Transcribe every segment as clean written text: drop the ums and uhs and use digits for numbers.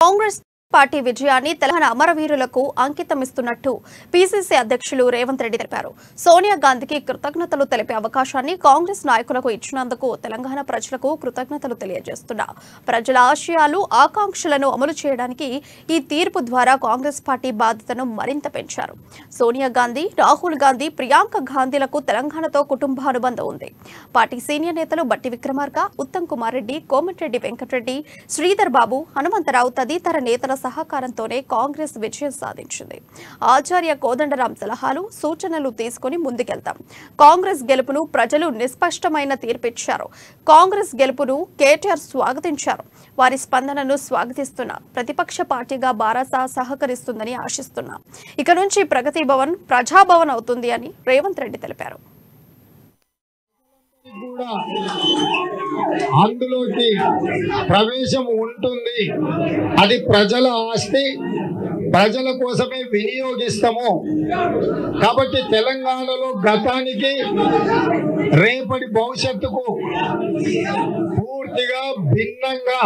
Congress party విజయాన్ని తెలంగాణ అమరవీరులకు అంకితమిస్తున్నట్టు PCC అధ్యక్షులు రేవంత్ రెడ్డి తెలిపారు. సోనియా గాంధీకి కృతజ్ఞతలు తెలిపే అవకాశాన్ని కాంగ్రెస్ నాయకులకు ఇచ్చినందుకు తెలంగాణ ప్రజలకు కృతజ్ఞతలు తెలియజేస్తున్నా. ప్రజల ఆశయాలు, ఆకాంక్షలను అమలు చేయడానికి ఈ తీర్పు ద్వారా కాంగ్రెస్ పార్టీ బాధ్యతను మరింత పెంచారు. సోనియా గాంధీ, రాహుల్ గాంధీ, ప్రియాంక గాంధీలకు తెలంగాణతో కుటుంబానుబంధం ఉంది. పార్టీ సీనియర్ నేతలు బట్టి విక్రమార్క, ఉత్తమ్ కుమార్ రెడ్డి, కోమటిరెడ్డి వెంకటరెడ్డి, శ్రీధర్ బాబు, హనుమంతరావు తదితర నేతల సహకారంతోనే కాంగ్రెస్ విజయం సాధించింది. ఆచార్య కోదండరాం సలహాలు, సూచనలు తీసుకుని ముందుకెళ్తాం. కాంగ్రెస్ గెలుపును ప్రజలు నిష్పష్టమైన తీర్పిచ్చారు. కాంగ్రెస్ గెలుపును కేటీఆర్ స్వాగతించారు. వారి స్పందనను స్వాగతిస్తున్నా. ప్రతిపక్ష పార్టీగా బారాస సహకరిస్తుందని ఆశిస్తున్నా. ఇక నుంచి ప్రగతి భవన్ ప్రజాభవన్ అవుతుంది అని రేవంత్ రెడ్డి తెలిపారు. అందులోకి ప్రవేశం ఉంటుంది. అది ప్రజల ఆస్తి, ప్రజల కోసమే వినియోగిస్తాము. కాబట్టి తెలంగాణలో గతానికి రేపటి భవిష్యత్తుకు పూర్తిగా భిన్నంగా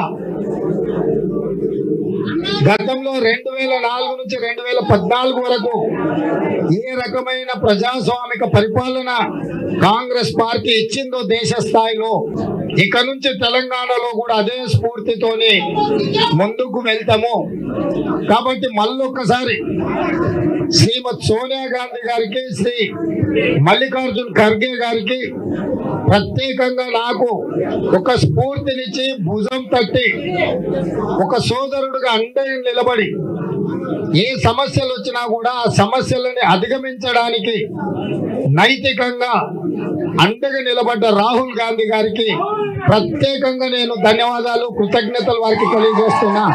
గతంలో 2004 నుంచి 2014 వరకు ఏ రకమైన ప్రజాస్వామిక పరిపాలన కాంగ్రెస్ పార్టీ ఇచ్చిందో దేశ స్థాయిలో, ఇక నుంచి తెలంగాణలో కూడా అదే స్ఫూర్తితోనే ముందుకు వెళ్తాము. కాబట్టి మళ్ళొక్కసారి శ్రీమతి సోనియా గాంధీ గారికి, శ్రీ మల్లికార్జున్ ఖర్గే గారికి ప్రత్యేకంగా నాకు ఒక స్ఫూర్తినిచ్చి భుజం తట్టి ఒక సోదరుడుగా అండగా నిలబడి ఏ సమస్యలు వచ్చినా కూడా ఆ సమస్యలని అధిగమించడానికి నైతికంగా అండగా నిలబడ్డ రాహుల్ గాంధీ గారికి ప్రత్యేకంగా నేను ధన్యవాదాలు, కృతజ్ఞతలు వారికి తెలియజేస్తున్నా.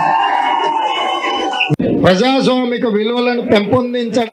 ప్రజాస్వామిక విలువలను పెంపొందించడం